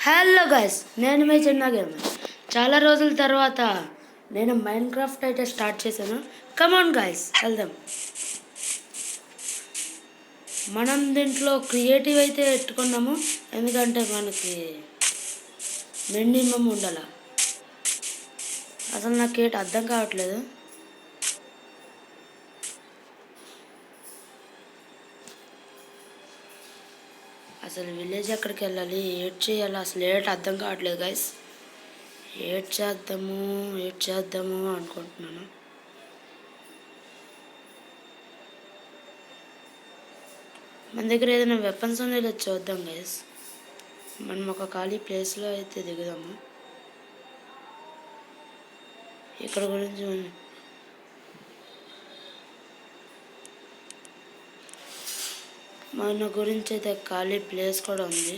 Hello guys, నేను మీ చిన్న gamer. చాలా రోజుల తర్వాత నేను మైన్క్రాఫ్ట్ అయితే స్టార్ట్ చేశాను. కమాన్ గైస్, వెళ్దాం. మనం దీంట్లో క్రియేటివ్ అయితే పెట్టుకున్నాము, ఎందుకంటే మనకి మినిమం ఉండాల. అసలు నాకేంటి అర్థం కావట్లేదు. అసలు విలేజ్ ఎక్కడికి వెళ్ళాలి, ఏడ్ చేయాలి, అసలు ఏటి అర్థం కావట్లేదు గైస్. ఏడ్ చేద్దాము అనుకుంటున్నాను. మన దగ్గర ఏదైనా వెపన్స్ అనేది చూద్దాం గైస్. మనం ఒక ఖాళీ ప్లేస్లో అయితే దిగుదాము. ఇక్కడ గురించి మన గురించి అయితే ఖాళీ ప్లేస్ కూడా ఉంది.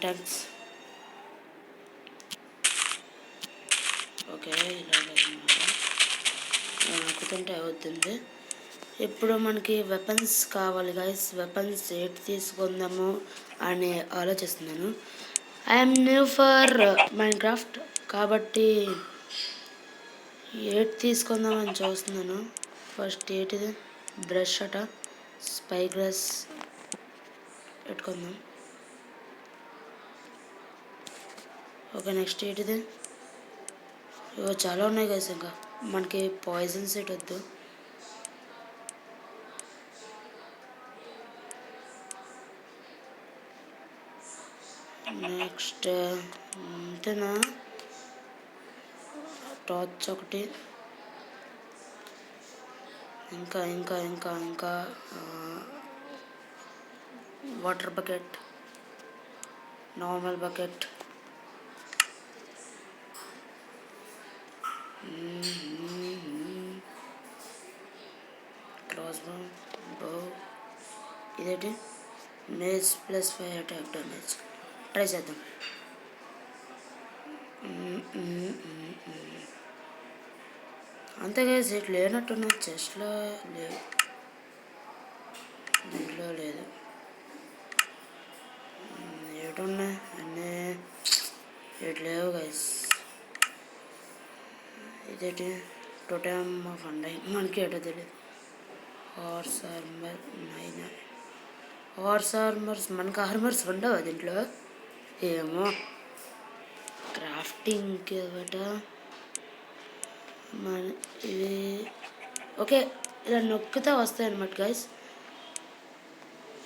థ్యాంక్స్. ఓకే, ఇలాగనమాట నొక్కుతుంటే అవుతుంది. ఇప్పుడు మనకి వెపన్స్ కావాలి గైస్. వెపన్స్ ఏటి తీసుకుందాము అని ఆలోచిస్తున్నాను. ఐఎమ్ న్యూ ఫర్ మైన్క్రాఫ్ట్ కాబట్టి ఏటి తీసుకుందామని చూస్తున్నాను. ఫస్ట్ ఏటిది బ్రష్ అట, స్పై గ్లాస్ పెట్టుకుందాం. ఓకే, నెక్స్ట్ ఏంటిది? ఇవో చాలా ఉన్నాయి గైస్. ఇంకా మనకి పాయిజన్ సెట్ వద్దు. నెక్స్ట్ అంతేనా? టార్చ్ ఒకటి, ఇంకా ఇంకా ఇంకా ఇంకా water bucket, normal bucket, crossbow. ఇదేంటి? Mace plus 5 attack damage. Try చేద్దాం. అంతేగా సీట్ లేనట్టున్నాయి. చెస్ట్లో లేవు, దీంట్లో లేదు. ఏటున్నాయి అన్నీ? ఏటు లేవు గైస్. ఇదేంటి? టోటమ్ ఆఫ్ అండ్ మనకి ఏటో తెలియదు. Horse armour 9. హార్స్ ఆర్మర్స్ మనకు ఆర్మర్స్ ఉండవు దీంట్లో. ఏమో క్రాఫ్టింగ్ బట మన ఇవి. ఓకే, ఇలా నొక్కితే వస్తాయి అన్నమాట గైస్.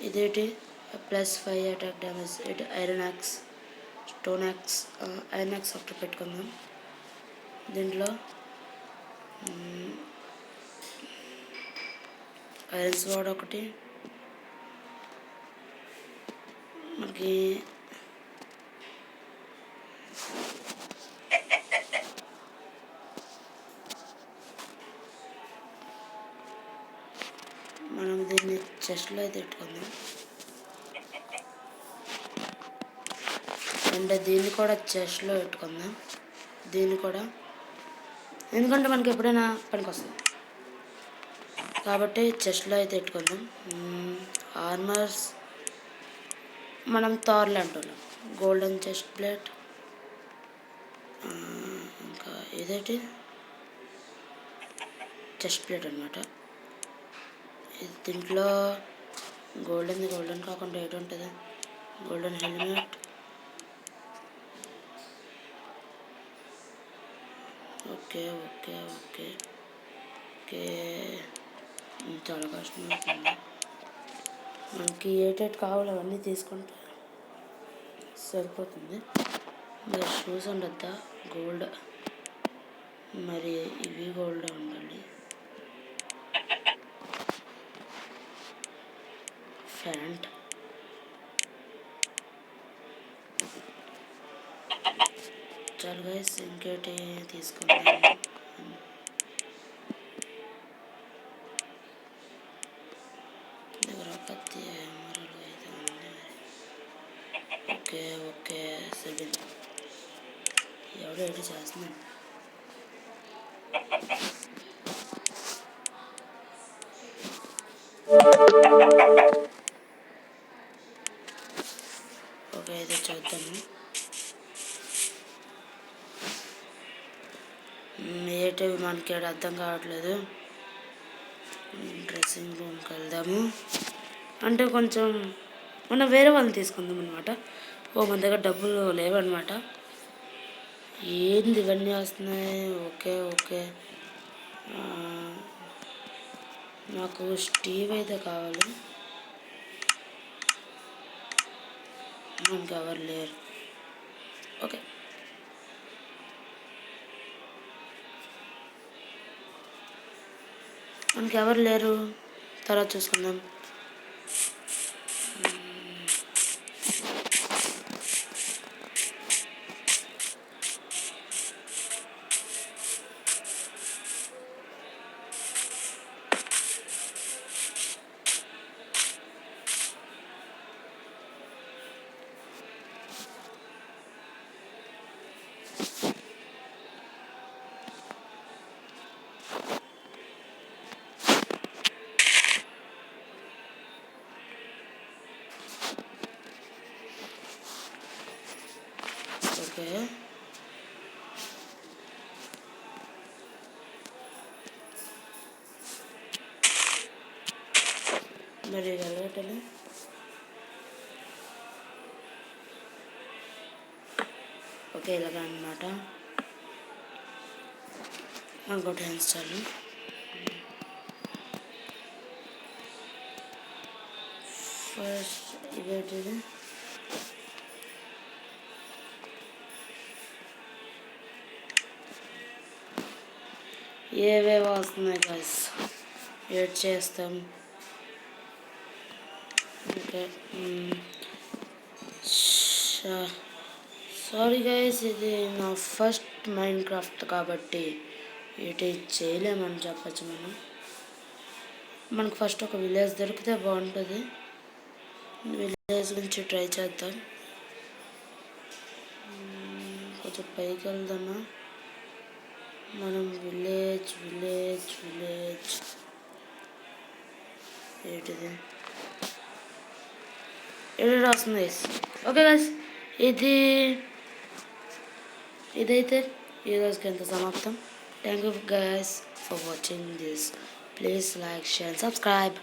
ఇదేంటి? +5 అటాక్ డ్యామేజ్. ఇటు iron axe, stone axe, iron axe ఒకటి పెట్టుకుందాం. దీంట్లో ఐరన్ స్వాడ్ ఒకటి. మనకి మనం దీన్ని చెస్ట్లో అయితే పెట్టుకుందాం. అంటే దీన్ని కూడా చెస్ట్లో పెట్టుకుందాం. దీన్ని కూడా, ఎందుకంటే మనకి ఎప్పుడైనా పనికి వస్తుంది కాబట్టి చెస్ట్లో అయితే పెట్టుకుందాం. ఆర్మర్స్ మనం థార్లు అంటున్నాం. గోల్డెన్ చెస్ట్ ప్లేట్, ఇంకా ఇదేంటి? చెస్ట్ ప్లేట్ అనమాట. దీంట్లో గోల్డెన్ కాకుండా ఏటి ఉంటుంది? Golden helmet. Okay okay okay okay, చాలా కష్టం అవుతుంది. మనకి ఏటేటి కావాలో అవన్నీ తీసుకుంటే సరిపోతుంది. మరి షూస్ ఉండద్దా? గోల్డ్, మరి ఇవి గోల్డ్ ఉండాలి. ఫ్యాంట్, చాలా గైస్. ఇంకేటి తీసుకుందాం? దగ్గర కత్తి, మరలు అయితే ఉన్నాయి. Okay okay, 7. ఎవడో ఏడు చేస్తున్నాను. ఓకే, అయితే చూద్దాము. ఏటివి మనకి అర్థం కావట్లేదు. డ్రెస్సింగ్ రూమ్కి వెళ్దాము. అంటే కొంచెం మనం వేరే వాళ్ళని తీసుకుందాం అనమాట. మన దగ్గర డబ్బులు లేవన్నమాట. ఏంది ఇవన్నీ వస్తున్నాయి? ఓకే ఓకే, నాకు స్టీవ్ అయితే కావాలి. మనకి ఎవరు లేరు. ఓకే, మనకి ఎవరు లేరు, తర్వాత చూసుకుందాం. ఓకే, మరి వెళ్ళటం. ఓకే, ఇలాగ అనమాట. ఇంకోటి ఇన్స్టాల్. ఫస్ట్ ఇవేంటిది? ఏవేవో వస్తున్నాయి గైస్, వెయిట్ చేస్తాం. ఓకే, సారీ గైస్, ఇది నా ఫస్ట్ మైండ్ క్రాఫ్ట్ కాబట్టి ఇటు చేయలేమని చెప్పచ్చు. మనకు ఫస్ట్ ఒక విలేజ్ దొరికితే బాగుంటుంది. విలేజ్ నుంచి ట్రై చేద్దాం. కొంచెం పైకి వెళ్దామా మనం? విలేజ్ విలేజ్ విలేజ్ ఏంటిది? ఏడు వస్తుంది. ఓకే గైస్, ఇదైతే ఈరోజుకి ఎంత సమాప్తం. Thank you guys for watching this. Please like, share, subscribe.